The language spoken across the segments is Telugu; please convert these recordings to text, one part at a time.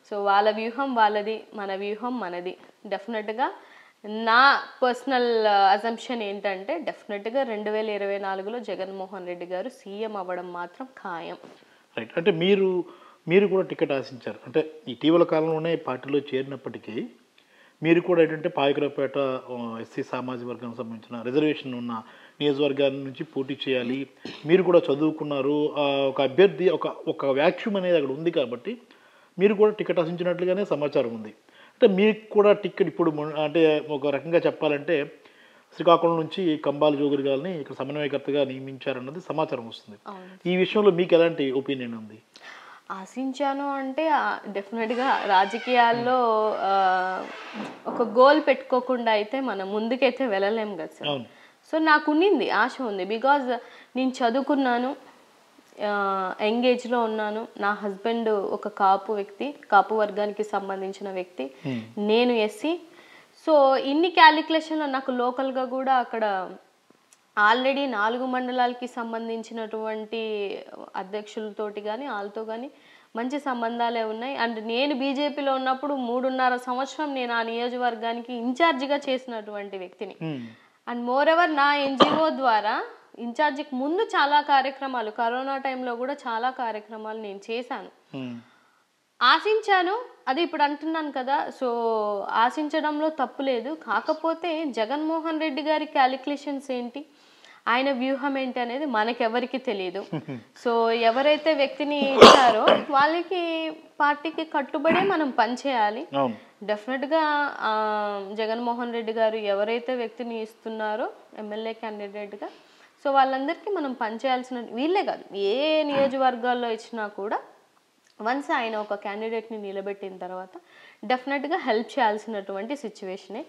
సో వాళ్ళ వ్యూహం వాళ్ళది, మన వ్యూహం మనది. డెఫినెట్గా నా పర్సనల్ అజంప్షన్ ఏంటంటే డెఫినెట్గా 2024లో జగన్మోహన్ రెడ్డి గారు సీఎం అవ్వడం మాత్రం ఖాయం. రైట్. అంటే మీరు కూడా టికెట్ ఆశించారు. అంటే ఇటీవల కాలంలోనే పార్టీలో చేరినప్పటికీ మీరు కూడా ఏంటంటే పాయకరావుపేట ఎస్సీ సామాజిక వర్గానికి సంబంధించిన రిజర్వేషన్ ఉన్న నియోజకవర్గాల నుంచి పోటీ చేయాలి, మీరు కూడా చదువుకున్నారు, ఒక అభ్యర్థి ఒక వ్యాక్యూమ్ అనేది అక్కడ ఉంది కాబట్టి మీరు కూడా టికెట్ ఆశించినట్లుగానే సమాచారం ఉంది. అంటే మీకు కూడా టికెట్ ఇప్పుడు అంటే ఒక రకంగా చెప్పాలంటే శ్రీకాకుళం నుంచి కంబాల జోగురి గారిని ఇక్కడ సమన్వయకర్తగా నియమించారన్నది సమాచారం వస్తుంది. ఈ విషయంలో మీకు ఎలాంటి ఒపీనియన్ ఉంది? ఆశించాను అంటే డెఫినెట్గా రాజకీయాల్లో ఒక గోల్ పెట్టుకోకుండా అయితే మనం ముందుకైతే వెళ్ళలేము కదా సార్. సో నాకు ఉన్నింది, ఆశ ఉంది. బికాజ్ నేను చదువుకున్నాను, యంగ్ ఏజ్లో ఉన్నాను. నా హస్బెండ్ ఒక కాపు వర్గానికి సంబంధించిన వ్యక్తి, నేను ఎస్సీ. సో ఇన్ని క్యాలిక్యులేషన్లో నాకు లోకల్గా కూడా అక్కడ ఆల్రెడీ 4 మండలాలకి సంబంధించినటువంటి అధ్యక్షులతోటి కానీ వాళ్ళతో కానీ మంచి సంబంధాలే ఉన్నాయి. అండ్ నేను బీజేపీలో ఉన్నప్పుడు 3.5 సంవత్సరం నేను ఆ నియోజకవర్గానికి ఇన్ఛార్జిగా చేసినటువంటి వ్యక్తిని. అండ్ మోర్ ఎవర్ నా ఎన్జిఓ ద్వారా ఇన్ఛార్జికి ముందు చాలా కార్యక్రమాలు, కరోనా టైంలో కూడా చాలా కార్యక్రమాలు నేను చేశాను. ఆశించాను, అది ఇప్పుడు అంటున్నాను కదా. సో ఆశించడంలో తప్పు లేదు. కాకపోతే జగన్మోహన్ రెడ్డి గారి క్యాలిక్యులేషన్స్ ఏంటి, ఆయన వ్యూహం ఏంటి అనేది మనకెవరికి తెలియదు. సో ఎవరైతే వ్యక్తిని ఇచ్చారో వాళ్ళకి పార్టీకి కట్టుబడే మనం పనిచేయాలి. డెఫినెట్గా జగన్మోహన్ రెడ్డి గారు ఎవరైతే వ్యక్తిని ఇస్తున్నారో ఎమ్మెల్యే క్యాండిడేట్గా, సో వాళ్ళందరికీ మనం పనిచేయాల్సిన, వీళ్ళే కాదు ఏ నియోజకవర్గాల్లో ఇచ్చినా కూడా వన్స్ ఆయన ఒక క్యాండిడేట్ని నిలబెట్టిన తర్వాత డెఫినెట్గా హెల్ప్ చేయాల్సినటువంటి సిచ్యువేషనే.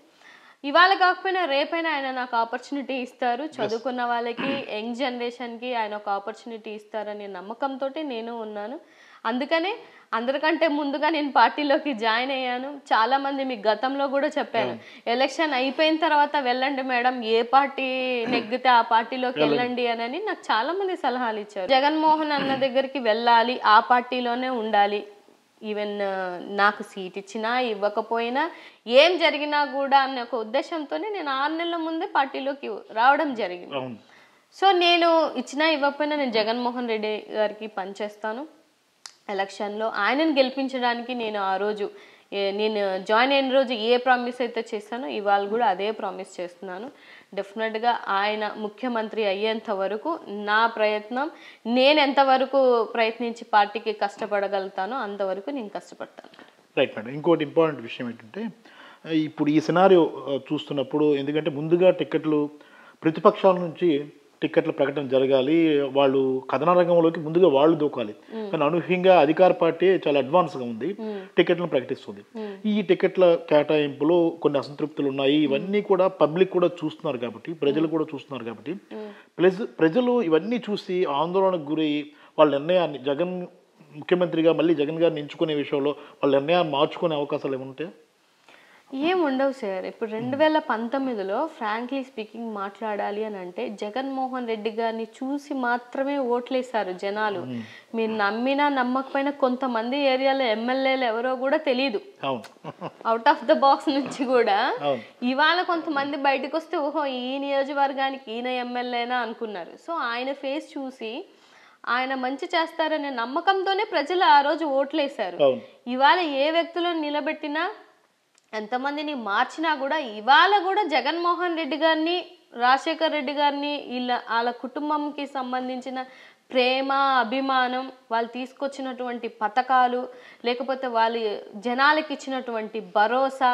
ఇవాళ కాకపోయినా రేపైనా ఆయన నాకు ఆపర్చునిటీ ఇస్తారు. చదువుకున్న వాళ్ళకి, యంగ్ జనరేషన్కి ఆయన ఒక ఆపర్చునిటీ ఇస్తారనే నమ్మకంతో నేను ఉన్నాను. అందుకనే అందరికంటే ముందుగా నేను పార్టీలోకి జాయిన్ అయ్యాను. చాలామంది మీకు గతంలో కూడా చెప్పాను, ఎలక్షన్ అయిపోయిన తర్వాత వెళ్ళండి మేడం, ఏ పార్టీ నెగ్గితే ఆ పార్టీలోకి వెళ్ళండి అని నాకు చాలామంది సలహాలు ఇచ్చారు. జగన్మోహన్ అన్న దగ్గరికి వెళ్ళాలి, ఆ పార్టీలోనే ఉండాలి. ఈవెన్ నాకు సీట్ ఇచ్చినా ఇవ్వకపోయినా ఏం జరిగినా కూడా అనే ఒక ఉద్దేశంతోనే నేను 6 నెలల ముందే పార్టీలోకి రావడం జరిగింది. సో నేను ఇచ్చినా ఇవ్వకపోయినా నేను జగన్మోహన్ రెడ్డి గారికి పనిచేస్తాను. ఎలక్షన్లో ఆయనను గెలిపించడానికి నేను ఆ రోజు నేను జాయిన్ అయిన రోజు ఏ ప్రామిస్ అయితే చేశానో ఇవాళ కూడా అదే ప్రామిస్ చేస్తున్నాను. డెఫినెట్గా ఆయన ముఖ్యమంత్రి అయ్యేంత వరకు నా ప్రయత్నం, నేను ఎంతవరకు ప్రయత్నించి పార్టీకి కష్టపడగలుగుతానో అంతవరకు నేను కష్టపడతాను. Right madam. ఇంకోటి ఇంపార్టెంట్ విషయం ఏంటంటే ఇప్పుడు ఈ సినారియో చూస్తున్నప్పుడు, ఎందుకంటే ముందుగా టికెట్లు ప్రతిపక్షాల నుంచి టికెట్ల ప్రకటన జరగాలి, వాళ్ళు కథన రంగంలోకి ముందుగా వాళ్ళు దూకాలి. కానీ అనూహ్యంగా అధికార పార్టీ చాలా అడ్వాన్స్గా ఉంది, టికెట్లను ప్రకటిస్తుంది. ఈ టికెట్ల కేటాయింపులో కొన్ని అసంతృప్తులు ఉన్నాయి. ఇవన్నీ కూడా పబ్లిక్ కూడా చూస్తున్నారు కాబట్టి, ప్రజలు కూడా చూస్తున్నారు కాబట్టి ప్రజలు ఇవన్నీ చూసి ఆందోళనకు గురై వాళ్ళ నిర్ణయాన్ని ముఖ్యమంత్రిగా మళ్ళీ జగన్ గారిని ఎంచుకునే విషయంలో వాళ్ళ నిర్ణయాన్ని మార్చుకునే అవకాశాలు ఏముంటాయి? ఏం ఉండవు సార్. ఇప్పుడు 2019లో ఫ్రాంక్లీ స్పీకింగ్ మాట్లాడాలి అని అంటే జగన్మోహన్ రెడ్డి గారిని చూసి మాత్రమే ఓట్లేశారు జనాలు. మీరు నమ్మినా నమ్మకపోయినా కొంతమంది ఏరియాలో ఎమ్మెల్యేలు ఎవరో కూడా తెలియదు, అవుట్ ఆఫ్ ద బాక్స్ నుంచి కూడా. ఇవాళ కొంతమంది బయటకు వస్తే ఓహో ఈ నియోజకవర్గానికి ఈయన ఎమ్మెల్యేనా అనుకున్నారు. సో ఆయన ఫేస్ చూసి ఆయన మంచి చేస్తారనే నమ్మకంతోనే ప్రజలు ఆ రోజు ఓట్లేశారు. ఇవాళ ఏ వ్యక్తులను నిలబెట్టినా ఎంతమందిని మార్చినా కూడా ఇవాళ కూడా జగన్మోహన్ రెడ్డి గారిని, రాజశేఖర్ రెడ్డి గారిని, వాళ్ళ కుటుంబంకి సంబంధించిన ప్రేమ, అభిమానం, వాళ్ళు తీసుకొచ్చినటువంటి పథకాలు, లేకపోతే వాళ్ళు జనాలకి ఇచ్చినటువంటి భరోసా,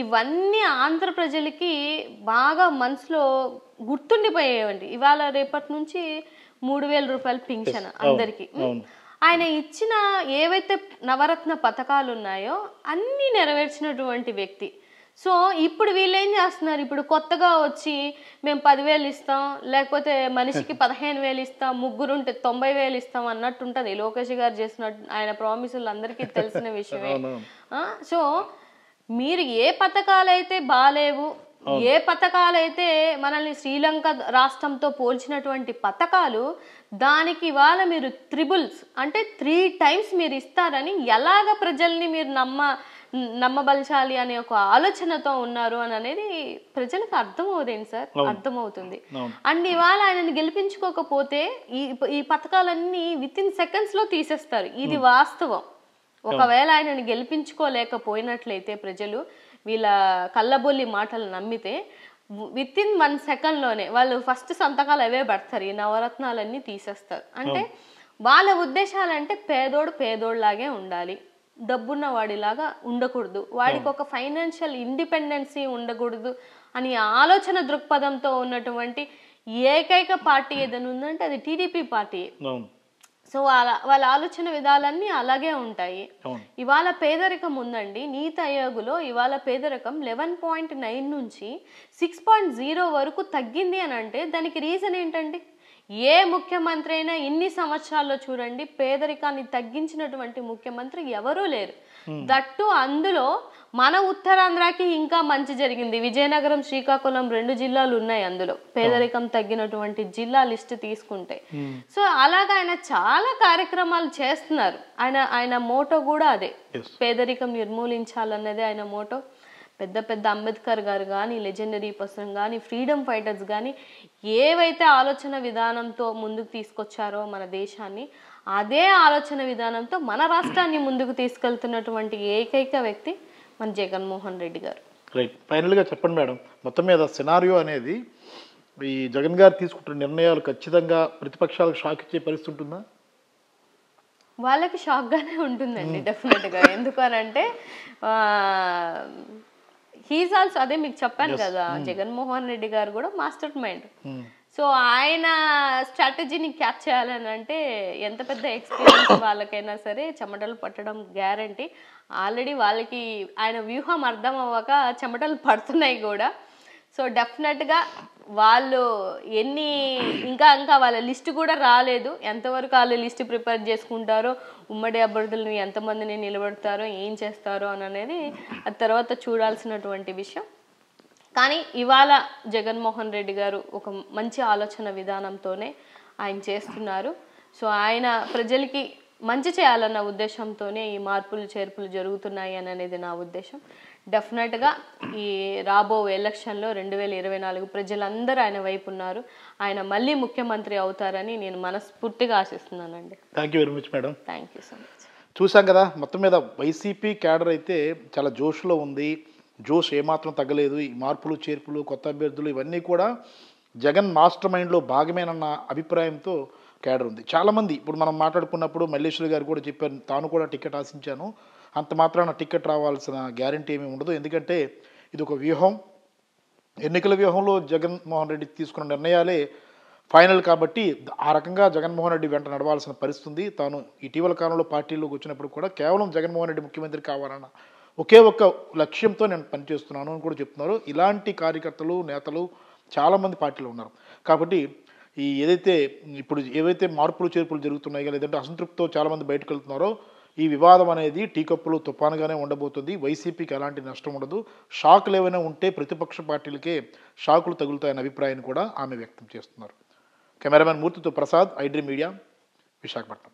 ఇవన్నీ ఆంధ్ర ప్రజలకి బాగా మనసులో గుర్తుండిపోయేవండి. ఇవాళ రేపటి నుంచి 3,000 రూపాయలు పింఛన్ అందరికి. ఆయన ఇచ్చిన ఏవైతే నవరత్న పథకాలు ఉన్నాయో అన్నీ నెరవేర్చినటువంటి వ్యక్తి. సో ఇప్పుడు వీళ్ళు ఏం చేస్తున్నారు, ఇప్పుడు కొత్తగా వచ్చి మేము 10,000 ఇస్తాం, లేకపోతే మనిషికి 15,000 ఇస్తాం, ముగ్గురుంటే 90,000 ఇస్తాం అన్నట్టు ఉంటుంది. లోకేష్ గారు చేసినట్టు ఆయన ప్రామిసులు అందరికీ తెలిసిన విషయమే. సో మీరు ఏ పథకాలు అయితే బాలేవు, ఏ పథకాలైతే మనల్ని శ్రీలంక రాష్ట్రంతో పోల్చినటువంటి పథకాలు దానికి ఇవాళ మీరు త్రిబుల్స్ అంటే 3 times మీరు ఇస్తారని ఎలాగ ప్రజల్ని మీరు నమ్మబలచాలి అనే ఒక ఆలోచనతో ఉన్నారు అని అనేది ప్రజలకు అర్థమవుదేంటి సార్? అర్థమవుతుంది. అండ్ ఇవాళ ఆయనని గెలిపించుకోకపోతే ఈ పథకాలన్నీ within seconds లో తీసేస్తారు. ఇది వాస్తవం. ఒకవేళ ఆయనని గెలిపించుకోలేకపోయినట్లయితే ప్రజలు వీళ్ళ కళ్ళబొల్లి మాటలు నమ్మితే within 1 second లోనే వాళ్ళు ఫస్ట్ సంతకాలు అవే పెడతారు, ఈ నవరత్నాలన్నీ తీసేస్తారు. అంటే వాళ్ళ ఉద్దేశాలంటే పేదోడులాగే ఉండాలి, డబ్బున్న వాడిలాగా ఉండకూడదు, వాడికి ఒక ఫైనాన్షియల్ ఇండిపెండెన్సీ ఉండకూడదు అని ఆలోచన దృక్పథంతో ఉన్నటువంటి ఏకైక పార్టీ ఏదైనా ఉందంటే అది టీడీపీ పార్టీ. సో వాళ్ళ ఆలోచన విధాలన్నీ అలాగే ఉంటాయి. ఇవాళ పేదరికం ఉందండి, నీతి ఆయోగ్లో ఇవాళ పేదరికం 11.9 నుంచి 6.0 వరకు తగ్గింది అని అంటే దానికి రీజన్ ఏంటండి? ఏ ముఖ్యమంత్రి అయినా ఇన్ని సంవత్సరాల్లో చూడండి పేదరికాన్ని తగ్గించినటువంటి ముఖ్యమంత్రి ఎవరూ లేరు. దట్టు అందులో మన ఉత్తరాంధ్రకి ఇంకా మంచి జరిగింది. విజయనగరం, శ్రీకాకుళం 2 జిల్లాలు ఉన్నాయి అందులో పేదరికం తగ్గినటువంటి జిల్లా లిస్ట్ తీసుకుంటే. సో అలాగా ఆయన చాలా కార్యక్రమాలు చేస్తున్నారు. ఆయన మోటో కూడా అదే, పేదరికం నిర్మూలించాలన్నదే ఆయన మోటో. పెద్ద అంబేద్కర్ గారు కానీ, లెజెండరీ పర్సన్ కానీ, ఫ్రీడమ్ ఫైటర్స్ కానీ ఏవైతే ఆలోచన విధానంతో ముందుకు తీసుకొచ్చారో మన దేశాన్ని, అదే ఆలోచన విధానంతో మన రాష్ట్రాన్ని ముందుకు తీసుకెళ్తున్నటువంటి ఏకైక వ్యక్తి మన జగన్మోహన్ రెడ్డి గారు. రైట్. ఫైనల్గా చెప్పండి మేడం, మొత్తం మీద సినారియో అనేది ఈ జగన్ గారు తీసుకుంటున్న నిర్ణయాలు ఖచ్చితంగా ప్రతిపక్షాలకు షాక్ ఇచ్చే పరిస్థితి ఉంటుందా? వాళ్ళకి షాక్గానే ఉంటుందండి డెఫినెట్గా. ఎందుకనంటే హీజ్ ఆల్సో, అదే మీకు చెప్పాను కదా, జగన్మోహన్ రెడ్డి గారు కూడా మాస్టర్ మైండ్. సో ఆయన స్ట్రాటజీని క్యాచ్ చేయాలని అంటే ఎంత పెద్ద ఎక్స్పీరియన్స్ వాళ్ళకైనా సరే చెమటలు పట్టడం గ్యారంటీ. ఆల్రెడీ వాళ్ళకి ఆయన వ్యూహం అర్థం అవ్వక చెమటలు పడుతున్నాయి కూడా. సో డెఫినెట్గా వాళ్ళు ఇంకా వాళ్ళ లిస్ట్ కూడా రాలేదు, ఎంతవరకు వాళ్ళు లిస్ట్ ప్రిపేర్ చేసుకుంటారో, ఉమ్మడి అభ్యర్థులను ఎంతమందిని నిలబెడతారో, ఏం చేస్తారో అనేది ఆ తర్వాత చూడాల్సినటువంటి విషయం. కానీ ఇవాళ జగన్మోహన్ రెడ్డి గారు ఒక మంచి ఆలోచన విధానంతోనే ఆయన చేస్తున్నారు. సో ఆయన ప్రజలకి మంచి చేయాలన్న ఉద్దేశంతోనే ఈ మార్పులు చేర్పులు జరుగుతున్నాయి అనేది నా ఉద్దేశం. డెఫినెట్గా ఈ రాబో ఎలక్షన్లో 2024 ప్రజలందరూ ఆయన వైపు ఉన్నారు. ఆయన మళ్ళీ ముఖ్యమంత్రి అవుతారని నేను మనస్ఫూర్తిగా ఆశిస్తున్నానండి. Thank you very much madam. Thank you so much. చూసాం కదా, మొత్తం మీద వైసీపీ క్యాడర్ అయితే చాలా జోష్లో ఉంది. జోష్ ఏమాత్రం తగ్గలేదు. ఈ మార్పులు చేర్పులు, కొత్త అభ్యర్థులు ఇవన్నీ కూడా జగన్ మాస్టర్ మైండ్లో భాగమేనన్న అభిప్రాయంతో క్యాడర్ ఉంది. చాలామంది ఇప్పుడు మనం మాట్లాడుకున్నప్పుడు మల్లేశ్వరి గారు కూడా చెప్పారు, తాను కూడా టికెట్ ఆశించాను, అంత మాత్రాన టికెట్ రావాల్సిన గ్యారంటీ ఏమీ ఉండదు, ఎందుకంటే ఇది ఒక వ్యూహం, ఎన్నికల వ్యూహంలో జగన్మోహన్ రెడ్డి తీసుకున్న నిర్ణయాలే ఫైనల్ కాబట్టి ఆ రకంగా జగన్మోహన్ రెడ్డి వెంట నడవాల్సిన పరిస్థితి ఉంది. తాను ఇటీవల కాలంలో పార్టీలోకి వచ్చినప్పుడు కూడా కేవలం జగన్మోహన్ రెడ్డి ముఖ్యమంత్రి కావాలన్న ఒకే ఒక్క లక్ష్యంతో నేను పనిచేస్తున్నాను అని కూడా చెప్తున్నారు. ఇలాంటి కార్యకర్తలు, నేతలు చాలామంది పార్టీలో ఉన్నారు. కాబట్టి ఏవైతే మార్పులు చేర్పులు జరుగుతున్నాయో, లేదంటే అసంతృప్తితో చాలామంది బయటకు వెళ్తున్నారో, ఈ వివాదం అనేది టీ కప్పులు తుఫానుగానే ఉండబోతుంది. వైసీపీకి ఎలాంటి నష్టం ఉండదు. షాకులు ఏమైనా ఉంటే ప్రతిపక్ష పార్టీలకే షాకులు తగులుతాయన్న అభిప్రాయాన్ని కూడా ఆమె వ్యక్తం చేస్తున్నారు. కెమెరామెన్ మూర్తితో Prasad, I dream media, Visakhapatnam.